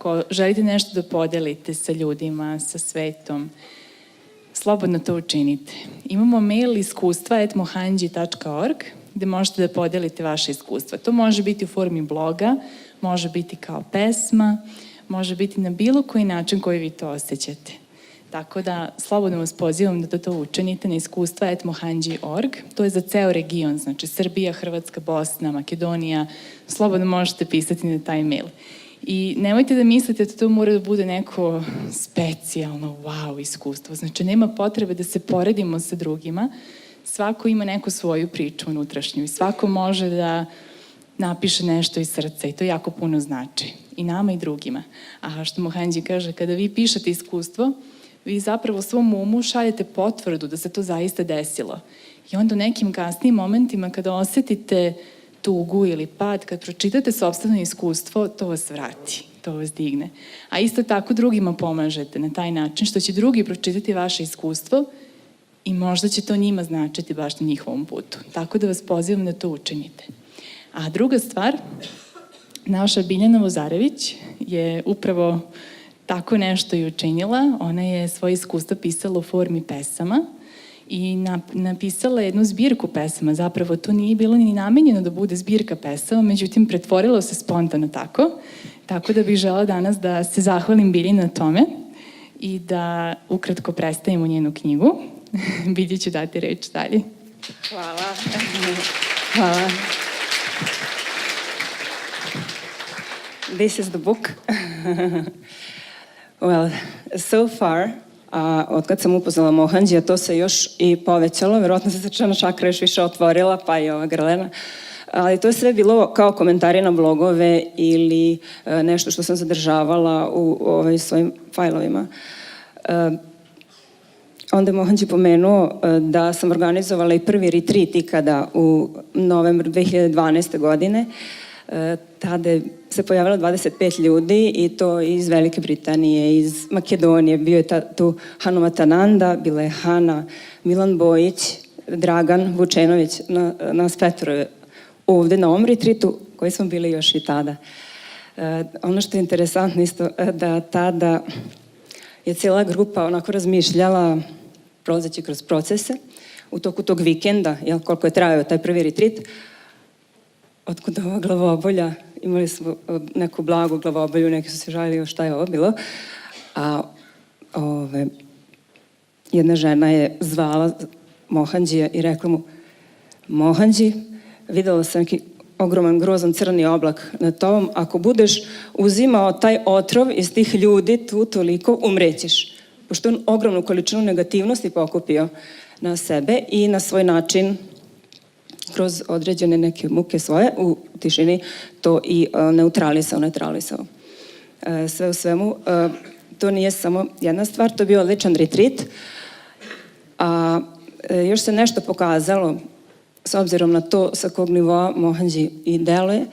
ako želite nešto da podelite sa ljudima, sa svetom, slobodno to učinite. Imamo mail iskustva@mohanji.org gde možete da podelite vaše iskustva. To može biti u formi bloga, može biti kao pesma, može biti na bilo koji način koji vi to osjećate. Tako da, slobodno vas pozivam da to učinite na iskustva@mohanji.org. To je za ceo region, znači Srbija, Hrvatska, Bosna, Makedonija. Slobodno možete pisati na taj mail. I nemojte da mislite da to mora da bude neko specijalno, wow, iskustvo. Znači, nema potrebe da se poredimo sa drugima. Svako ima neku svoju priču unutrašnju i svako može da napiše nešto iz srca i to jako puno znači. I nama i drugima. A što Mohanji kaže, kada vi pišete iskustvo, vi zapravo svom umu šaljete potvrdu da se to zaista desilo. I onda u nekim kasnijim momentima kada osetite tugu ili pad, kad pročitate sopstveno iskustvo, to vas vrati, to vas digne. A isto tako drugima pomažete na taj način što će drugi pročitati vaše iskustvo i možda će to njima značiti baš na njihovom putu. Tako da vas pozivam da to učinite. A druga stvar, naša Biljana Vozarević je upravo tako nešto i učinila. Ona je svoje iskustvo pisala u formi pesama i napisala jednu zbirku pesama. Zapravo to nije bilo ni namenjeno da bude zbirka pesama, međutim pretvorilo se spontano tako. Tako da bih žela danas da se zahvalim Bilji na tome i da ukratko predstavimo njenu knjigu. Bilji ću dati reč dalje. Hvala. Hvala. This is the book. Well, so far, od kad sam upoznala Mohanjija, to se još i povećalo, verovatno se srčana čakra još više otvorila, pa i ova grlena. Ali to je sve bilo kao komentari na blogove ili nešto što sam zadržavala u svojim fajlovima. Onda je Mohanji pomenuo da sam organizovala i prvi retreat ikada u novembru 2012. godine. Tada se pojavilo 25 ljudi i to iz Velike Britanije, iz Makedonije. Bio je tu Hanumatananda, bila je Hana, Milan Bojić, Dragan Vučenović, nas petoro ovde na ovom retreatu koji smo bili još i tada. Ono što je interesantno isto da tada je cijela grupa onako razmišljala prolazeći kroz procese u toku tog vikenda, koliko je trajao taj prvi retreat, otkud ova glavobolja, imali smo neku blagu glavobolju, neki su se žalili šta je ovo bilo, a jedna žena je zvala Mohanjija i rekla mu: Mohanji, videla sam neki ogroman, grozan crni oblak nad tobom, ako budeš uzimao taj otrov iz tih ljudi tu toliko, umrećeš. Pošto on ogromnu količinu negativnosti pokupio na sebe i na svoj način kroz određene neke muke svoje u tišini to i neutralisao. Sve u svemu, to nije samo jedna stvar, to je bio odličan retreat, a još se nešto pokazalo s obzirom na to sa kog nivoa Mohanji i deluje.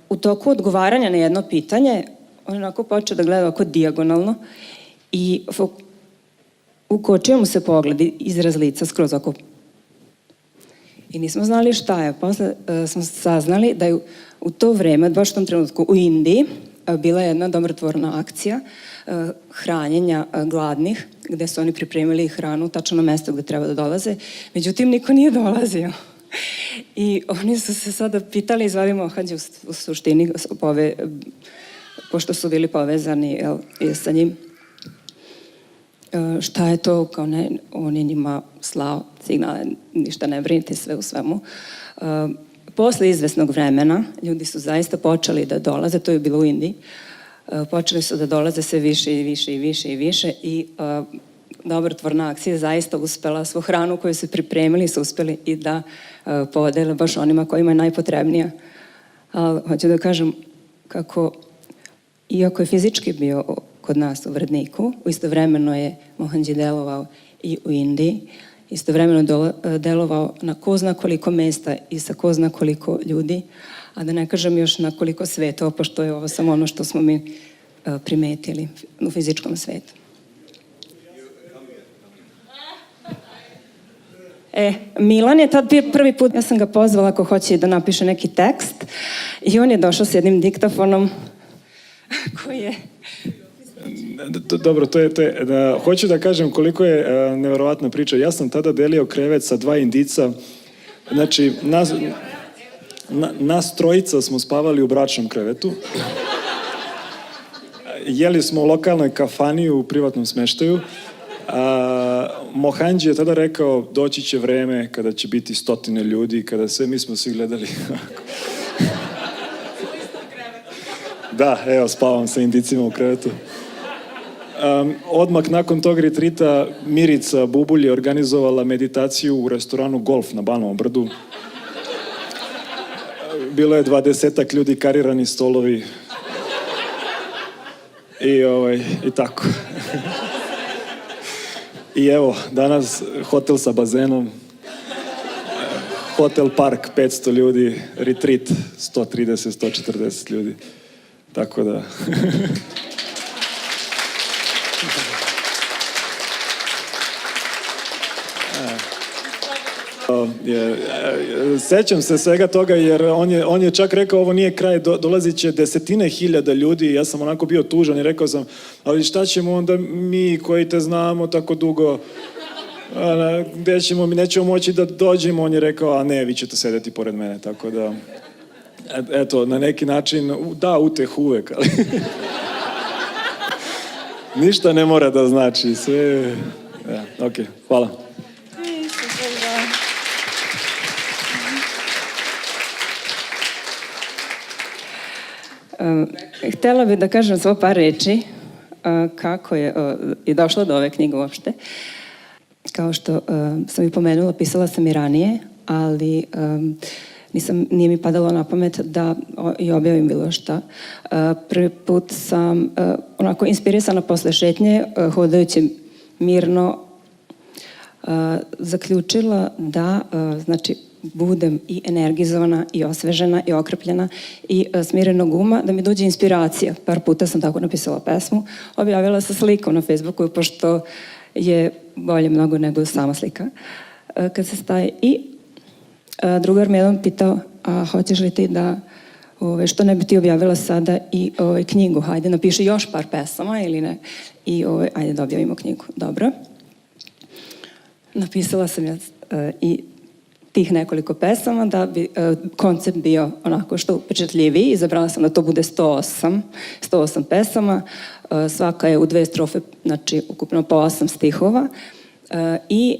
U toku odgovaranja na jedno pitanje, on je onako počeo da gleda ovako dijagonalno i ukočio mu se pogled, izraz lica skroz oko. I nismo znali šta je. Posle smo saznali da je u to vreme, baš u tom trenutku u Indiji, bila jedna dobrotvorna akcija hranjenja gladnih, gde su oni pripremili hranu tačno na mesto gde treba da dolaze. Međutim, niko nije dolazio. I oni su se sada pitali, izvali Mohanji u suštini, pošto su bili povezani sa njim, šta je to, kao ne, on je njima slao signale, ništa ne brinite, sve u svemu. Posle izvesnog vremena, ljudi su zaista počeli da dolaze, to je bilo u Indiji, počeli su da dolaze sve više i više i više i više i dobrotvorna akcija je zaista uspela svu hranu koju su pripremili, su uspeli i da podele baš onima kojima je najpotrebnija. Ali hoću da kažem kako, iako je fizički bio kod nas u Vrdniku, istovremeno je Mohanji delovao i u Indiji, istovremeno delovao na ko zna koliko mesta i sa ko zna koliko ljudi, a da ne kažem još na koliko svetova, pošto je ovo samo ono što smo mi primetili u fizičkom svetu. Milan je tad prvi put, ja sam ga pozvala ako hoće da napiše neki tekst i on je došao s jednim diktafonom koji Dobro, hoću da kažem koliko je neverovatna priča. Ja sam tada delio krevet sa 2 Indica. Znači, nas trojica smo spavali u bračnom krevetu. Jeli smo u lokalnoj kafani u privatnom smeštaju. Mohandži je tada rekao, doći će vreme kada će biti 100 ljudi, kada sve, mi smo svi gledali. Da, evo, spavam sa Indicima u krevetu. Odmah nakon tog retrita Mirica Bubulj je organizovala meditaciju u restoranu Golf na Banovom brdu. Bilo je 20 ljudi, karirani stolovi. I tako. I evo, danas hotel sa bazenom, hotel park 500 ljudi, retreat 130-140 ljudi. Tako da... Sećam se svega toga jer on je čak rekao ovo nije kraj, dolazit će 10.000 ljudi. Ja sam onako bio tužan i rekao sam, ali šta ćemo onda mi koji te znamo tako dugo, gde ćemo, mi nećemo moći da dođemo. On je rekao, a ne, vi ćete sedeti pored mene, tako da eto, na neki način da uteh uvek, ali ništa ne mora da znači, sve, ok, hvala. Htela bih da kažem svo par reči kako je i došla do ove knjige uopšte. Kao što sam i pomenula, pisala sam i ranije, ali nije mi padalo na pamet da i objavim bilo šta. Prvi put sam onako inspirisana posle šetnje, hodajući mirno, zaključila da, znači, budem i energizovana, i osvežena, i okrepljena, i smirenog uma, da mi dođe inspiracija. Par puta sam tako napisala pesmu, objavila sa slikom na Facebooku, pošto je bolje mnogo nego sama slika. Kad se staje i drugar me jednom pitao, a hoćeš li ti da, što ne bi ti objavila sada i knjigu, hajde napiši još par pesama ili ne, i ajde da objavimo knjigu. Dobro. Napisala sam ja i tih nekoliko pesama da bi koncept bio onako što upečatljiviji. Izabrala sam da to bude 108 pesama. Svaka je u 2 strofe, znači ukupno po 8 stihova. I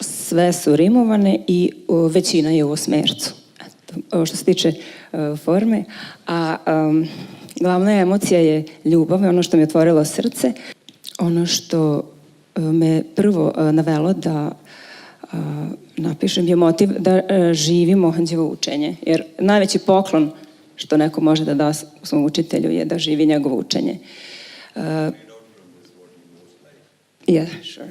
sve su rimovane i većina je u osmercu. Ovo što se tiče forme. A glavna emocija je ljubav, ono što mi je otvorilo srce. Ono što me prvo navelo da napišem je motiv da živim Mohandživo učenje. Jer najveći poklon što neko može da da svom učitelju je da živi njegovo učenje. Yeah, sure.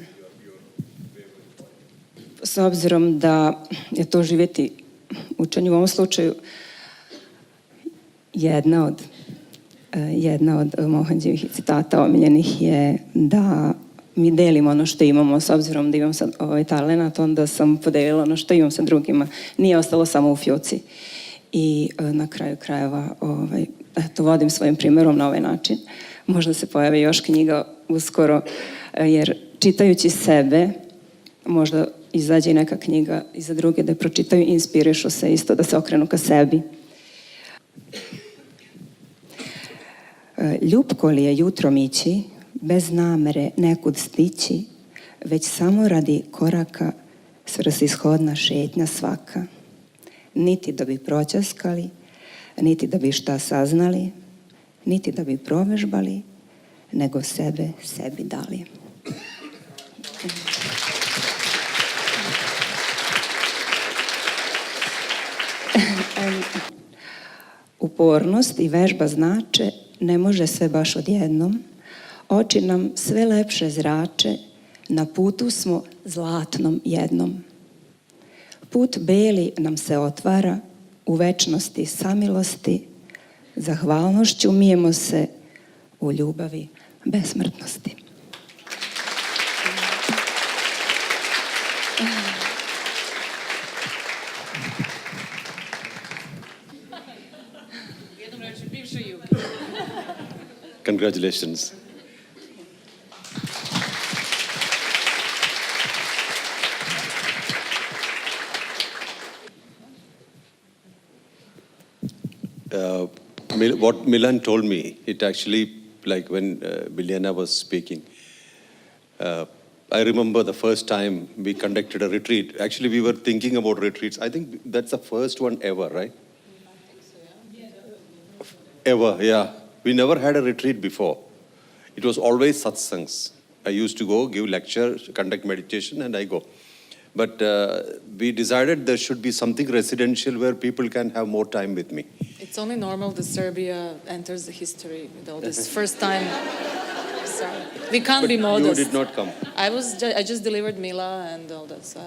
S obzirom da je to živjeti učenje u ovom slučaju jedna od Mohandživih citata omiljenih je da mi delimo ono što imamo, s obzirom da imam sad talenat, onda sam podelila ono što imam sa drugima. Nije ostalo samo u fjuci. I na kraju krajeva vodim svojim primjerom na ovaj način. Možda se pojavi još knjiga uskoro, jer čitajući sebe, možda izađe i neka knjiga i za druge da pročitaju, inspirišu se isto, da se okrenu ka sebi. Ljupko li je jutrom ići, bez namere nekud stići, već samo radi koraka svrsishodna šetnja svaka. Niti da bi proćaskali, niti da bi šta saznali, niti da bi provežbali, nego sebe sebi dali. Upornost i vežba znače, ne može sve baš odjednom. Oči nam sve lepše zrače, na putu smo zlatnom jednom. Put beli nam se otvara, u večnosti samilosti, zahvalnošću mijemo se u ljubavi besmrtnosti. Congratulations. what Milan told me, it actually, like when Bilyana was speaking, I remember the first time we conducted a retreat. Actually, we were thinking about retreats. I think that's the first one ever, right? Ever, yeah. We never had a retreat before. It was always satsangs. I used to go, give lecture, conduct meditation, and I go. But we decided there should be something residential where people can have more time with me. It's only normal that Serbia enters the history with all this first time. Sorry. We can't be modest. You did not come. I just delivered Mila and all that, so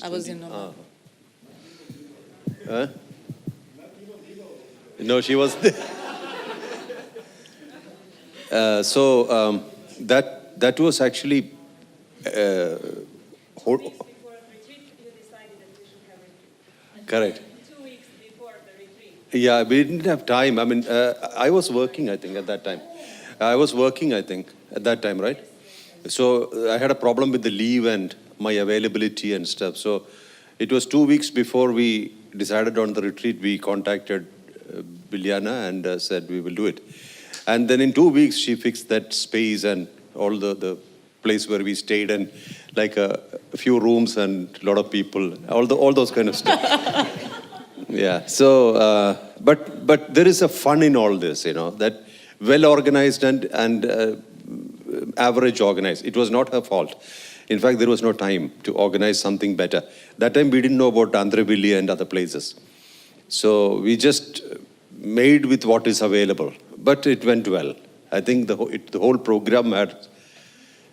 I was in normal. Huh? No, she was there. That was actually. Correct. 2 weeks before the retreat. Yeah, we didn't have time. I mean, I was working, I think, at that time. Right? So I had a problem with the leave and my availability and stuff. So it was 2 weeks before we decided on the retreat. We contacted Bilyana and said we will do it. And then in 2 weeks, she fixed that space and all the place where we stayed and like a few rooms and a lot of people, all those kind of stuff. Yeah. So, but there is a fun in all this, you know, that well organized and average organized. It was not her fault. In fact, there was no time to organize something better. That time we didn't know about Andhravili and other places. So we just made with what is available. But it went well. I think the whole program had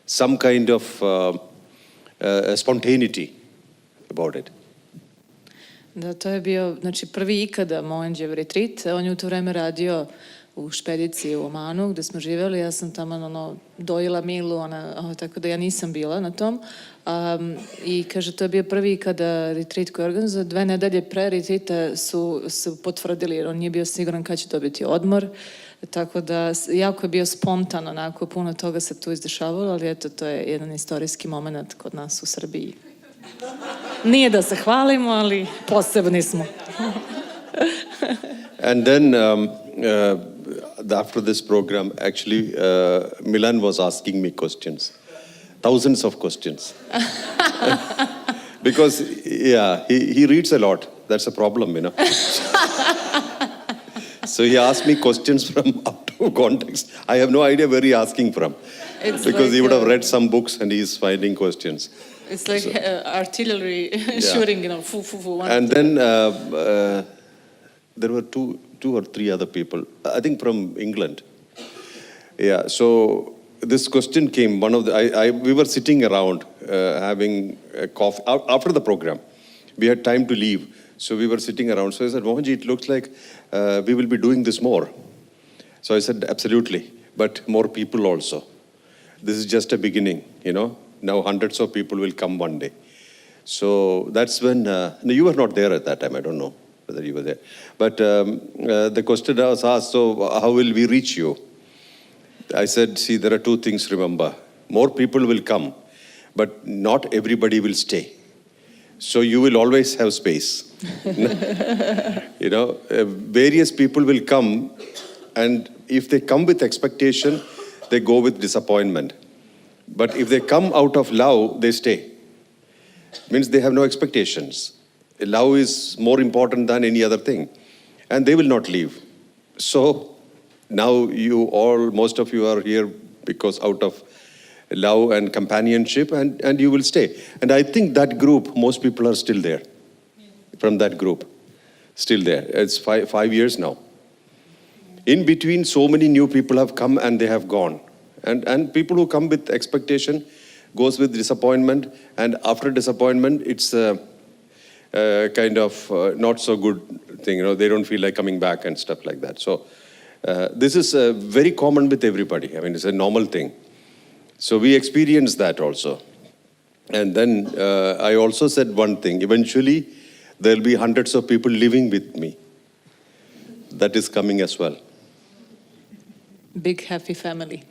some kind of spontaneity about it. Da, to je bio, znači, prvi ikada Mohanđev retreat. On je u to vreme radio u špediciji u Omanu, gde smo živjeli. Ja sam tamo dojila Milu, tako da ja nisam bila na tom. I kaže, to je bio prvi ikada retreat koji je organizao. 2 nedelje pre retreata su potvrdili, jer on nije bio siguran kad će dobiti odmor. Tako da, jako je bio spontan, onako, puno toga se tu izdešavalo, ali eto, to je jedan istorijski moment kod nas u Srbiji. Nije da se hvalimo, ali posebni smo. And then after this program, actually, Milan was asking me questions, thousands of questions. Because, yeah, he reads a lot. That's a problem, you know. So he asked me questions from out of context. I have no idea where he's asking from. It's because like, he would have read some books and he's finding questions. It's like artillery shooting, you know, And then there were two or three other people, I think from England. Yeah, so this question came, we were sitting around having a coffee after the program. We had time to leave. So we were sitting around. So I said, Mohanji, it looks like we will be doing this more. So I said, absolutely, but more people also. This is just a beginning, you know. Now hundreds of people will come one day. So that's when, no, you were not there at that time. I don't know whether you were there. But the question was asked, so how will we reach you? I said, see, there are 2 things, remember. More people will come, but not everybody will stay. So you will always have space. You know, various people will come, and if they come with expectation, they go with disappointment. But if they come out of love, they stay. Means they have no expectations. Love is more important than any other thing. And they will not leave. So now most of you are here because out of love and companionship, and you will stay. And I think that group, most people are still there. From that group, still there. It's 5 years now. In between, so many new people have come and they have gone. And people who come with expectation goes with disappointment, and after disappointment, it's a kind of not so good thing. You know, they don't feel like coming back and stuff like that. So this is very common with everybody. I mean, it's a normal thing. So we experience that also. And then I also said one thing. Eventually, there'll be hundreds of people living with me. That is coming as well. Big happy family.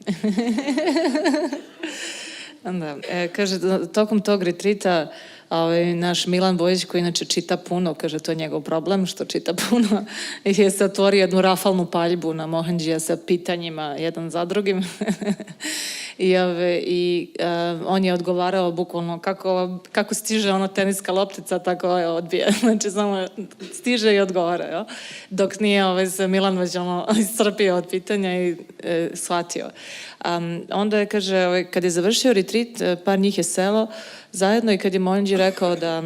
Da, kaže, tokom tog retrita naš Milan Bojić, koji inače čita puno, kaže, to je njegov problem, što čita puno, je se otvorio jednu rafalnu paljbu na Mohandžija sa pitanjima jedan za drugim. I on je odgovarao bukvalno kako stiže ono teniska loptica, tako je odbija. Znači, samo stiže i odgovara, jo? Dok nije se Milan već iscrpio od pitanja i shvatio. Onda je, kaže, kad je završio retreat, par njih je selo zajedno i kad je Mohandži rekao da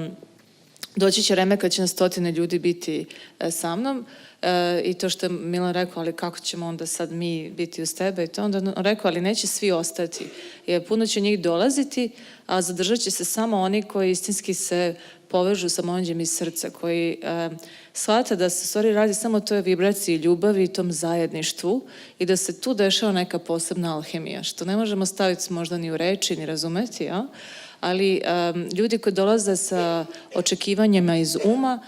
doći će vreme kad će na 100 ljudi biti sa mnom, i to što je Milan rekao, ali kako ćemo onda sad mi biti uz tebe i to, onda on rekao, ali neće svi ostati, jer puno će njih dolaziti, a zadržat će se samo oni koji istinski se povežu sa Mohandžijem iz srca, koji shvata da se stvari radi samo o toj vibraciji ljubavi i tom zajedništvu i da se tu dešava neka posebna alhemija, što ne možemo staviti možda ni u reči, ni razumeti, ja? Ali ljudi koji dolaze sa očekivanjima iz uma,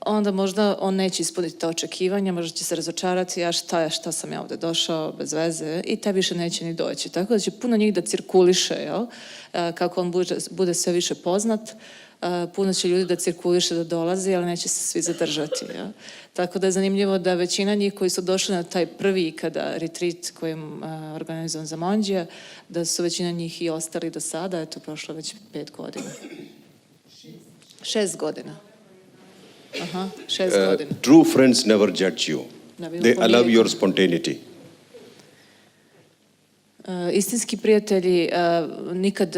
onda možda on neće ispuniti ta očekivanja, možda će se razočarati, a šta sam ja ovde došao bez veze, i taj više neće ni doći. Tako da će puno njih da cirkuliše, jel? Kako on bude sve više poznat, puno će ljudi da cirkuliše, da dolazi, ali neće se svi zadržati. Jel? Tako da je zanimljivo da većina njih koji su došli na taj prvi ikada retreat koji je organizovan za Mohandžija, da su većina njih i ostali do sada, eto, prošlo već 5 godina. 6 godina. Aha, 6 godina. True friends never judge you. They allow your spontaneity. Istinski prijatelji nikad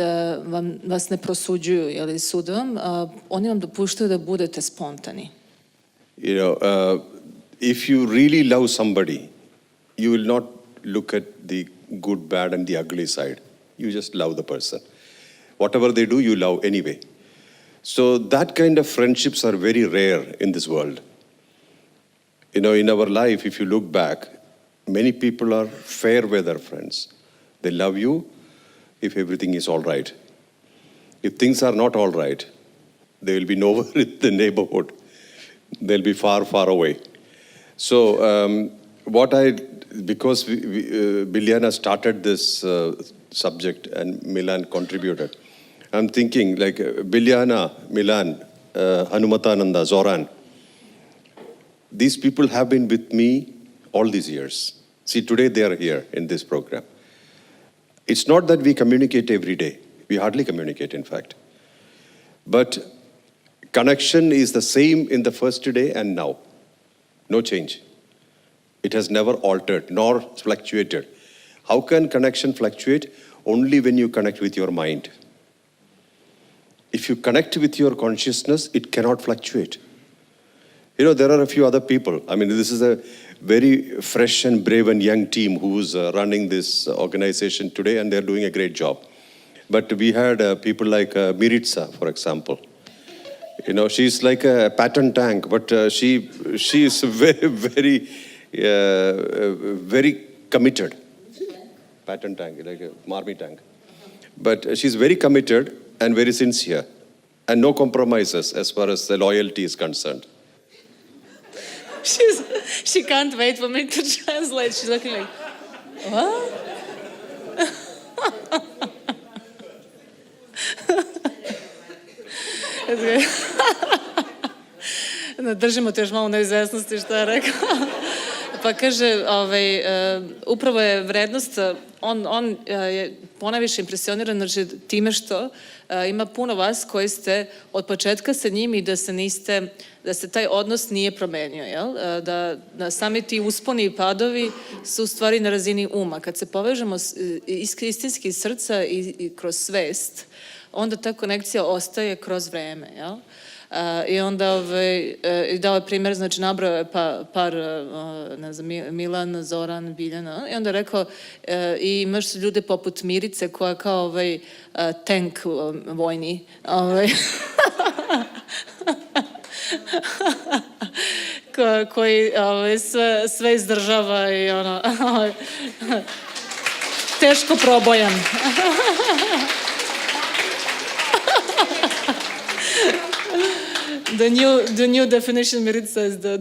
vas ne prosuđuju ili sude vam, oni vam dopuštaju da budete spontani. You know, if you really love somebody, you will not look at the good, bad and the ugly side. You just love the person. Whatever they do, you love anyway. So that kind of friendships are very rare in this world. You know, in our life, if you look back, many people are fair weather friends. They love you if everything is all right. If things are not all right, they will be nowhere in the neighborhood. They'll be far, far away. So because Bilyana started this subject and Milan contributed, I'm thinking like Bilyana, Milan, Hanumatananda, Zoran, these people have been with me all these years. See, today they are here in this program. It's not that we communicate every day. We hardly communicate, in fact. But connection is the same in the first day and now. No change. It has never altered nor fluctuated. How can connection fluctuate? Only when you connect with your mind. If you connect with your consciousness, it cannot fluctuate. You know, there are a few other people. I mean, this is a very fresh and brave and young team who's running this organization today, and they're doing a great job. But we had people like Miritsa, for example. You know, she's like a pattern tank, but she is very, very committed. Pattern tank, like a marmy tank. But she's very committed and very sincere, and no compromises as far as the loyalty is concerned. She can't wait for me to translate. She's looking like, what? Držimo te još malo neizvesnosti što je rekao. Pa kaže, upravo je vrednost, on je ponajviše impresioniran, znači time što ima puno vas koji ste od početka sa njim i da se taj odnos nije promenio, jel? Da sami ti usponi i padovi su u stvari na razini uma. Kad se povežemo istinski iz srca i kroz svest, onda ta konekcija ostaje kroz vreme, jel? I onda dao je primjer, znači nabrao je par, ne znam, Milan, Zoran, Biljana, i onda je rekao, i imaš ljude poput Mirice koja kao tank vojni, koji sve izdržava i teško probojan. The new definition Miritsa is the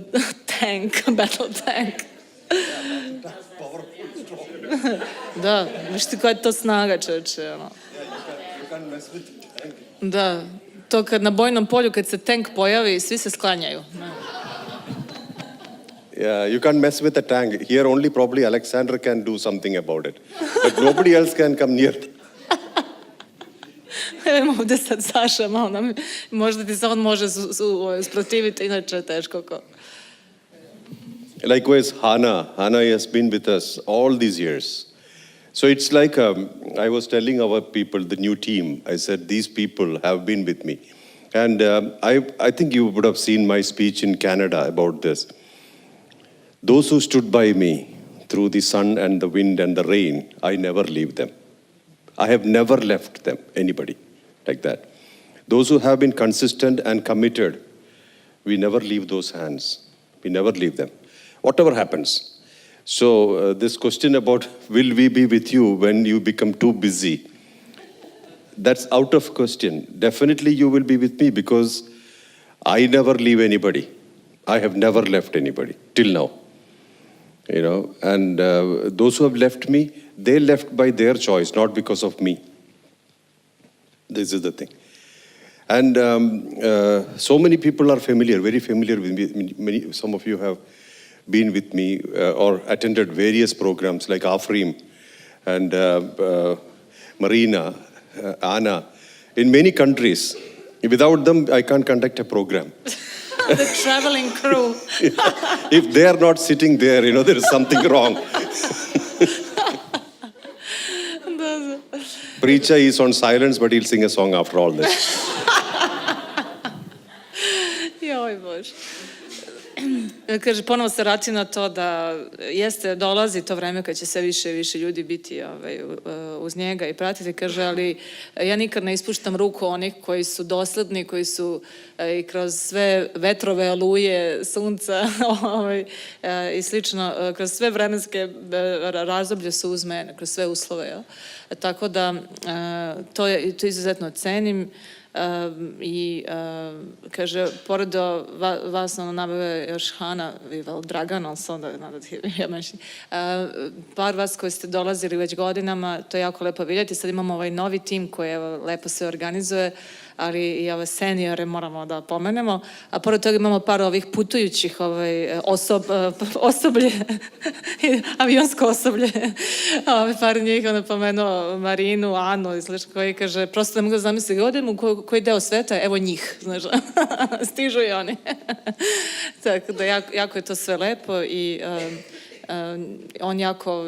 tank, battle tank. Da, viš ti koja je to snaga, čoveče, Da, to kad na bojnom polju, kad se tank pojavi, svi se sklanjaju. Da. Yeah, you can't mess with the tank. Here only probably Alexander can do something about it. But nobody else can come near. Evo ovde sad Saša, malo nam, možda ti se on može sprotiviti, inače je teško ko. Likewise, Hannah has been with us all these years. So it's like I was telling our people, the new team, I said, these people have been with me. And I think you would have seen my speech in Canada about this. Those who stood by me through the sun and the wind and the rain, I never leave them. I have never left them, anybody like that. Those who have been consistent and committed, we never leave those hands. We never leave them. Whatever happens. So this question about will we be with you when you become too busy, that's out of question. Definitely you will be with me because I never leave anybody. I have never left anybody till now. You know, and those who have left me, they left by their choice, not because of me. This is the thing. And so many people are familiar, very familiar with me. Some of you have been with me or attended various programs like Afrim and Marina, Anna, in many countries. Without them, I can't conduct a program. The traveling crew. If they are not sitting there, you know, there is something wrong. Preacher is on silence, but he'll sing a song after all this. Joj Bože. Kaže, ponovo se vratim na to da jeste, dolazi to vreme kad će sve više i više ljudi biti uz njega i pratiti, kaže, ali ja nikad ne ispuštam ruku onih koji su dosledni, koji su i kroz sve vetrove, oluje, sunca i slično, kroz sve vremenske razdoblje su uz mene, kroz sve uslove. Ja? Tako da to izuzetno cenim. I kaže, pored vas nabave još Hana i Dragan, ali se onda ja menšim. Par vas koji ste dolazili već godinama, to je jako lepo vidjeti. Sad imamo ovaj novi tim koji lepo se organizuje, ali i ove seniore moramo da pomenemo. A pored toga imamo par ovih putujućih osoblje, avionsko osoblje. Par njih onda pomenuo Marinu, Anu i slično, koji kaže, prosto ne mogu da zamisliti, odem u koji deo sveta, evo njih, znaš, stižu i oni. Tako da jako je to sve lepo i on jako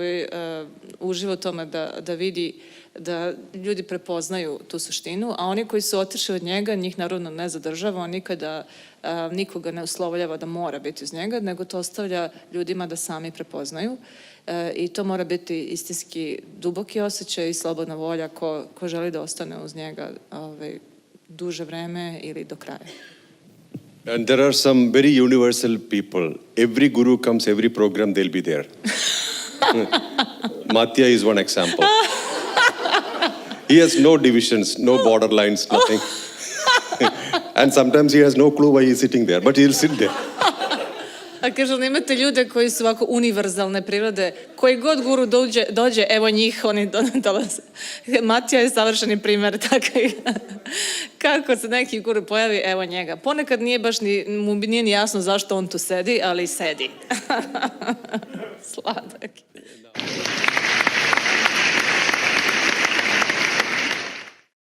uživa u tome da vidi da ljudi prepoznaju tu suštinu, a oni koji su otišli od njega, njih naravno ne zadržava, on nikada nikoga ne uslovljava da mora biti uz njega, nego to ostavlja ljudima da sami prepoznaju i to mora biti istinski duboki osjećaj i slobodna volja ko želi da ostane uz njega duže vreme ili do kraja. And there are some very universal people. Every guru comes, every program, they'll be there. Matya is one example. He has no divisions, no borderlines, nothing. And sometimes he has no clue why he's sitting there, but he'll sit there. A kaže, imate ljude koji su ovako univerzalne prirode, koji god guru dođe, evo njih, oni dolaze. Matija je savršeni primer tako. Kako se neki guru pojavi, evo njega. Ponekad nije baš mu nije ni jasno zašto on tu sedi, ali sedi. Sladak.